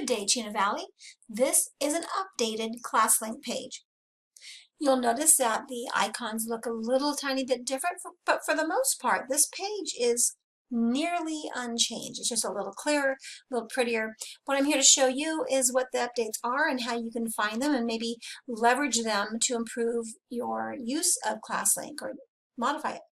Good day, Chino Valley. This is an updated ClassLink page. You'll notice that the icons look a little tiny bit different, but for the most part, this page is nearly unchanged. It's just a little clearer, a little prettier. What I'm here to show you is what the updates are and how you can find them and maybe leverage them to improve your use of ClassLink or modify it.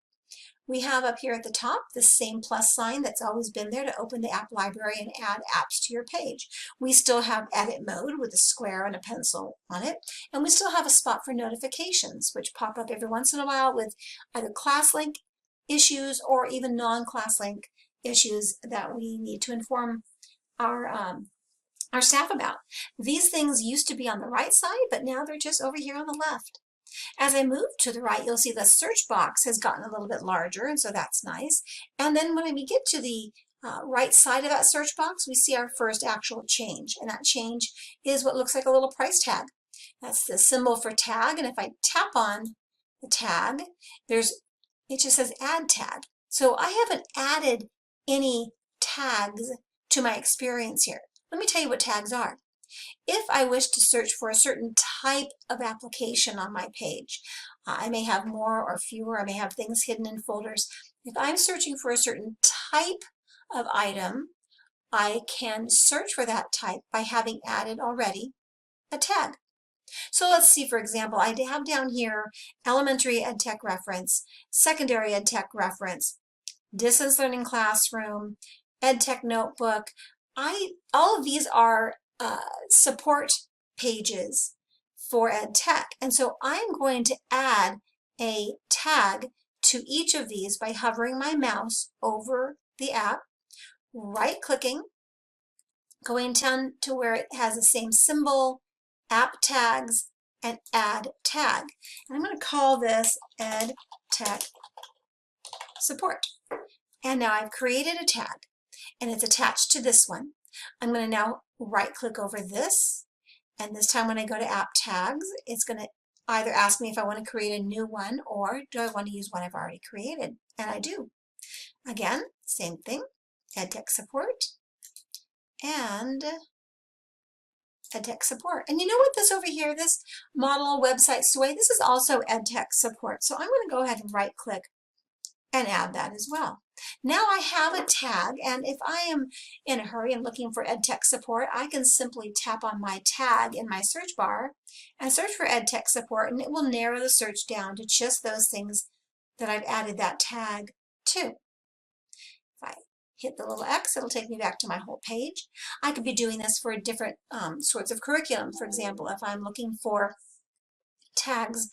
We have up here at the top the same plus sign that's always been there to open the app library and add apps to your page. We still have edit mode with a square and a pencil on it, and we still have a spot for notifications which pop up every once in a while with either ClassLink issues or even non-ClassLink issues that we need to inform our staff about. These things used to be on the right side, but now they're just over here on the left. As I move to the right, you'll see the search box has gotten a little bit larger, and so that's nice. And then when we get to the right side of that search box, we see our first actual change, and that change is what looks like a little price tag. That's the symbol for tag, and if I tap on the tag, it just says add tag. So I haven't added any tags to my experience here. Let me tell you what tags are. If I wish to search for a certain type of application on my page, I may have more or fewer, I may have things hidden in folders. If I'm searching for a certain type of item, I can search for that type by having added already a tag. So let's see, for example, I have down here elementary ed tech reference, secondary ed tech reference, distance learning classroom, ed tech notebook. All of these are support pages for ed tech, and so I'm going to add a tag to each of these by hovering my mouse over the app, right clicking, going down to where it has the same symbol, app tags, and add tag. And I'm going to call this ed tech support. And now I've created a tag and it's attached to this one. I'm going to now right click over this, and this time when I go to app tags, it's going to either ask me if I want to create a new one or do I want to use one I've already created, and I do. Again, same thing, EdTech support and EdTech support. And you know what, this over here, this model website sway, this is also EdTech support. So I'm going to go ahead and right click and add that as well. Now I have a tag, and if I am in a hurry and looking for EdTech support, I can simply tap on my tag in my search bar and search for EdTech support, and it will narrow the search down to just those things that I've added that tag to. If I hit the little X, it'll take me back to my whole page. I could be doing this for different sorts of curriculum. For example, if I'm looking for tags,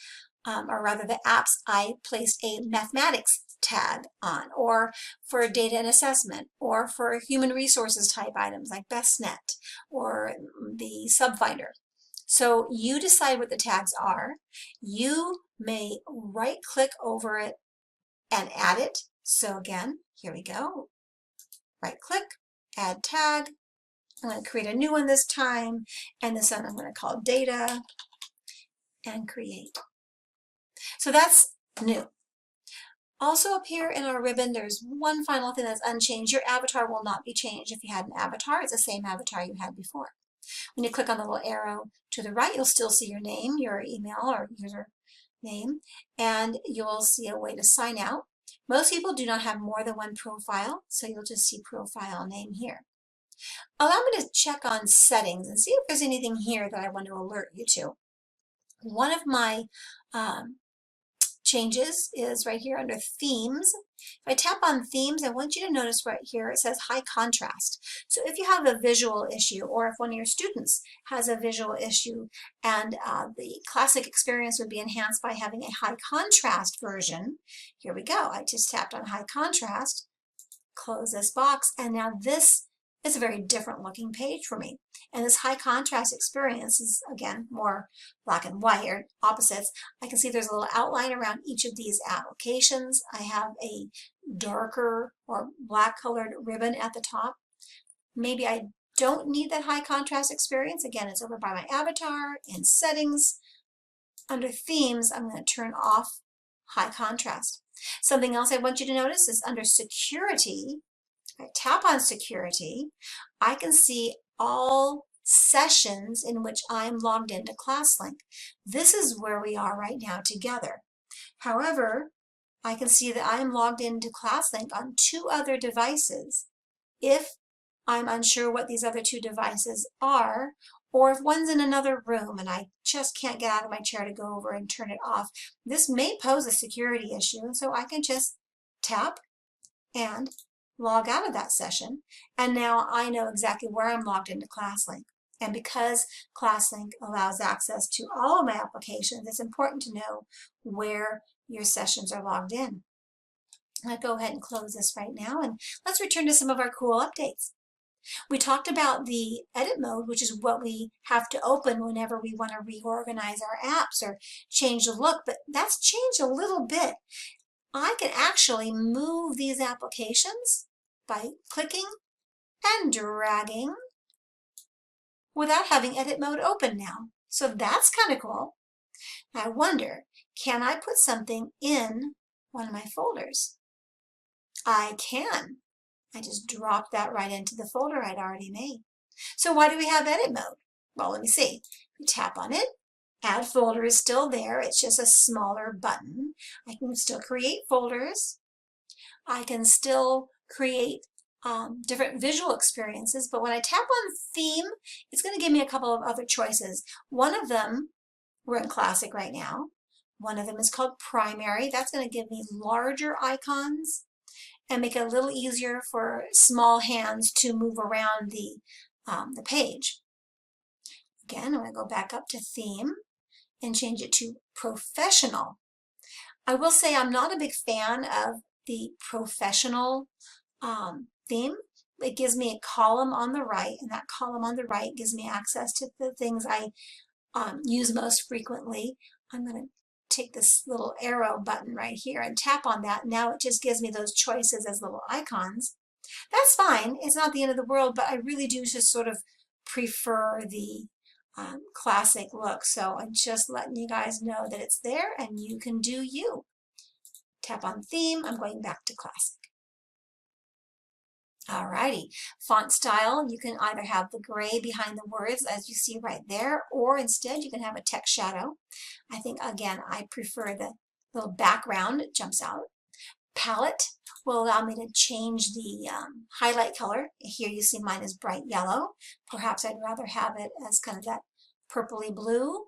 or rather the apps I placed a mathematics tag on, or for data and assessment, or for human resources type items like BestNet or the SubFinder. So you decide what the tags are. You may right click over it and add it. So again, here we go. Right click, add tag. I'm going to create a new one this time, and this one I'm going to call data and create. So that's new. Also up here in our ribbon, there's one final thing that's unchanged. Your avatar will not be changed. If you had an avatar, it's the same avatar you had before. When you click on the little arrow to the right, you'll still see your name, your email or user name, and you'll see a way to sign out. Most people do not have more than one profile, so you'll just see profile name here. Allow me to check on settings and see if there's anything here that I want to alert you to. One of my changes is right here under themes. If I tap on themes, I want you to notice right here it says high contrast. So if you have a visual issue, or if one of your students has a visual issue, and the classic experience would be enhanced by having a high contrast version, here we go. I just tapped on high contrast, close this box, and now this is a very different looking page for me. And this high contrast experience is, again, more black and white or opposites. I can see there's a little outline around each of these applications. I have a darker or black colored ribbon at the top. Maybe I don't need that high contrast experience. Again, it's over by my avatar. In settings, under themes, I'm going to turn off high contrast. Something else I want you to notice is under security. If I tap on security, I can see all sessions in which I'm logged into ClassLink. This is where we are right now together. However, I can see that I'm logged into ClassLink on 2 other devices. If I'm unsure what these other 2 devices are, or if one's in another room and I just can't get out of my chair to go over and turn it off, this may pose a security issue, and so I can just tap and log out of that session, and now I know exactly where I'm logged into ClassLink. And because ClassLink allows access to all of my applications, it's important to know where your sessions are logged in. I'll go ahead and close this right now, and let's return to some of our cool updates. We talked about the edit mode, which is what we have to open whenever we want to reorganize our apps or change the look, but that's changed a little bit. I can actually move these applications by clicking and dragging without having edit mode open now. So that's kind of cool. I wonder, can I put something in one of my folders? I can. I just dropped that right into the folder I'd already made. So why do we have edit mode? Well, let me see. We tap on it. Add folder is still there. It's just a smaller button. I can still create folders. I can still create different visual experiences, but when I tap on theme, it's going to give me a couple of other choices. One of them, we're in Classic right now. One of them is called Primary. That's going to give me larger icons and make it a little easier for small hands to move around the page. Again, I'm going to go back up to Theme and change it to Professional. I will say I'm not a big fan of the Professional theme. It gives me a column on the right, and that column on the right gives me access to the things I use most frequently. I'm going to take this little arrow button right here and tap on that. Now it just gives me those choices as little icons. That's fine. It's not the end of the world, but I really do just sort of prefer the classic look. So I'm just letting you guys know that it's there and you can do you. Tap on theme. I'm going back to classic. Alrighty, font style, you can either have the gray behind the words as you see right there, or instead you can have a text shadow. I think, again, I prefer the little background, it jumps out. Palette will allow me to change the highlight color. Here you see mine is bright yellow. Perhaps I'd rather have it as kind of that purpley blue.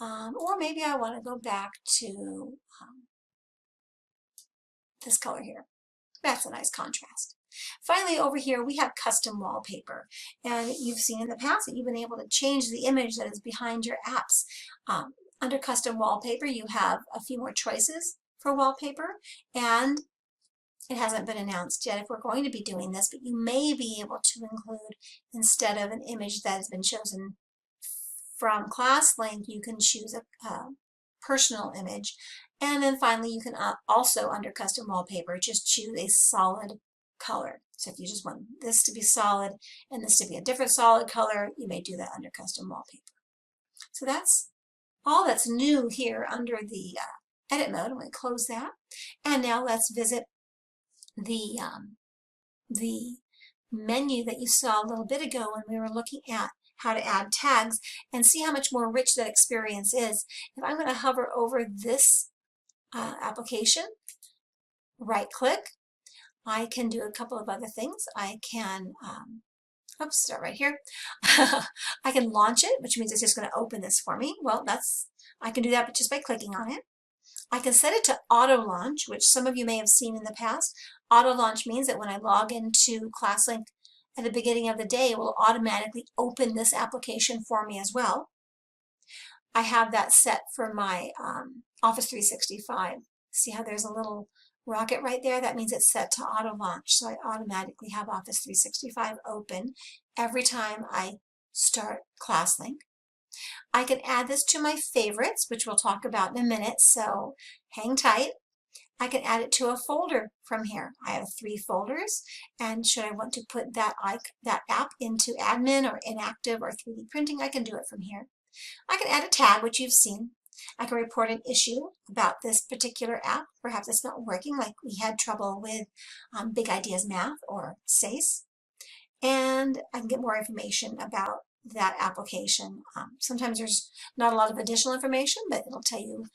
Or maybe I want to go back to this color here. That's a nice contrast. Finally, over here, we have custom wallpaper. And you've seen in the past that you've been able to change the image that is behind your apps. Under custom wallpaper, you have a few more choices for wallpaper, and it hasn't been announced yet if we're going to be doing this, but you may be able to include, instead of an image that has been chosen from ClassLink, you can choose a personal image. And then finally, you can also, under custom wallpaper, just choose a solid color. So if you just want this to be solid and this to be a different solid color, you may do that under custom wallpaper. So that's all that's new here under the edit mode. I'm going to close that. And now let's visit the menu that you saw a little bit ago when we were looking at how to add tags and see how much more rich that experience is. If I'm going to hover over this application, right click, I can do a couple of other things. I can, start right here. I can launch it, which means it's just going to open this for me. Well, I can do that just by clicking on it. I can set it to auto launch, which some of you may have seen in the past. Auto launch means that when I log into ClassLink at the beginning of the day, it will automatically open this application for me as well. I have that set for my Office 365. See how there's a little rocket right there? That means it's set to auto launch. So I automatically have Office 365 open every time I start ClassLink. I can add this to my favorites, which we'll talk about in a minute, so hang tight. I can add it to a folder from here. I have 3 folders, and should I want to put that app into admin or inactive or 3D printing, I can do it from here. I can add a tag, which you've seen. I can report an issue about this particular app. Perhaps it's not working, like we had trouble with Big Ideas Math or SACE. And I can get more information about that application. Sometimes there's not a lot of additional information, but it'll tell you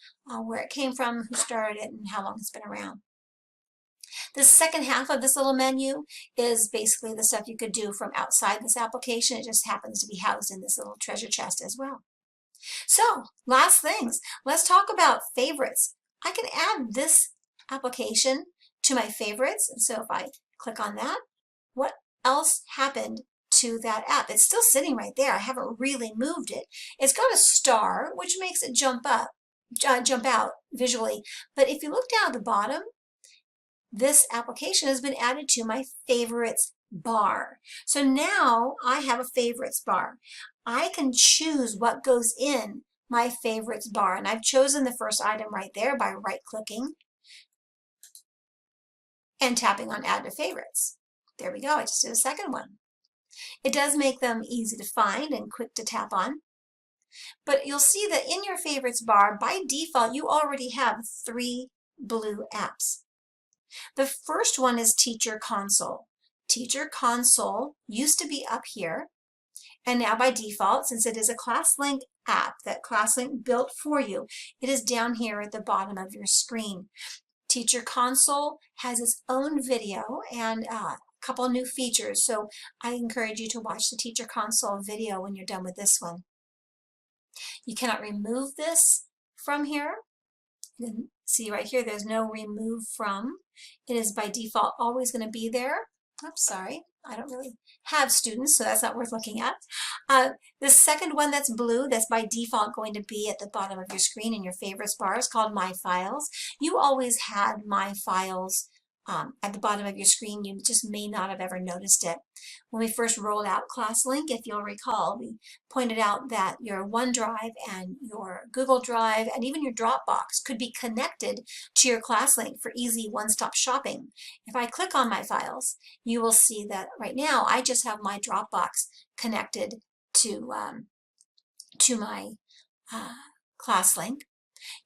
where it came from, who started it, and how long it's been around. The second half of this little menu is basically the stuff you could do from outside this application. It just happens to be housed in this little treasure chest as well. So, last things. Let's talk about favorites. I can add this application to my favorites. And so if I click on that, what else happened to that app? It's still sitting right there. I haven't really moved it. It's got a star, which makes it jump out visually. But if you look down at the bottom, this application has been added to my favorites bar. So now I have a favorites bar. I can choose what goes in my favorites bar, and I've chosen the first item right there by right-clicking and tapping on Add to Favorites. There we go, I just did a second one. It does make them easy to find and quick to tap on. But you'll see that in your favorites bar, by default, you already have 3 blue apps. The first one is Teacher Console. Teacher Console used to be up here, and now by default, since it is a ClassLink app that ClassLink built for you, it is down here at the bottom of your screen. Teacher Console has its own video and a couple new features, so I encourage you to watch the Teacher Console video when you're done with this one. You cannot remove this from here. You can see right here, there's no remove from. It is by default always going to be there. Oops, sorry, I don't really have students, so that's not worth looking at. The second one that's blue, that's by default going to be at the bottom of your screen in your favorites bar, is called My Files. You always had My Files at the bottom of your screen. You just may not have ever noticed it. When we first rolled out ClassLink, if you'll recall, we pointed out that your OneDrive and your Google Drive and even your Dropbox could be connected to your ClassLink for easy one-stop shopping. If I click on My Files, you will see that right now I just have my Dropbox connected to my ClassLink.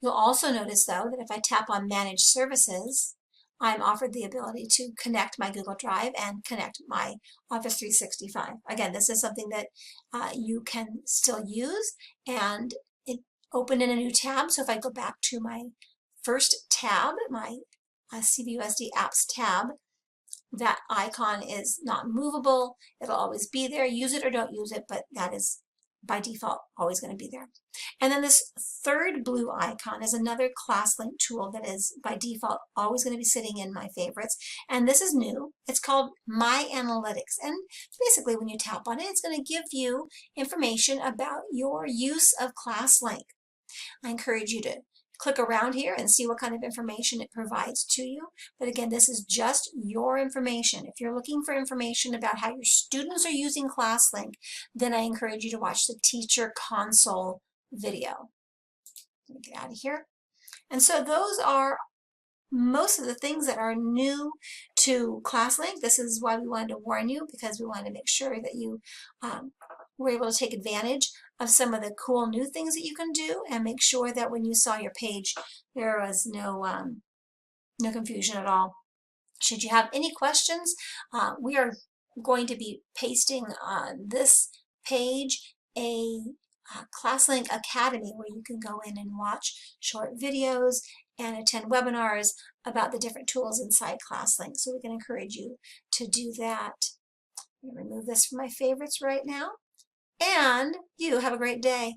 You'll also notice, though, that if I tap on Manage Services, I'm offered the ability to connect my Google Drive and connect my Office 365. Again, this is something that you can still use, and it opened in a new tab. So if I go back to my first tab, my CVUSD Apps tab, that icon is not movable. It'll always be there. Use it or don't use it, but that is by default always going to be there. And then this third blue icon is another ClassLink tool that is by default always going to be sitting in my favorites. And this is new. It's called My Analytics. And basically when you tap on it, it's going to give you information about your use of ClassLink. I encourage you to click around here and see what kind of information it provides to you. But again, this is just your information. If you're looking for information about how your students are using ClassLink, then I encourage you to watch the Teacher Console video. Let me get out of here. And so those are most of the things that are new to ClassLink. This is why we wanted to warn you, because we wanted to make sure that you were able to take advantage of some of the cool new things that you can do, and make sure that when you saw your page, there was no confusion at all. Should you have any questions, we are going to be pasting on this page a ClassLink Academy where you can go in and watch short videos and attend webinars about the different tools inside ClassLink. So we can encourage you to do that. I'm going to remove this from my favorites right now. And you have a great day.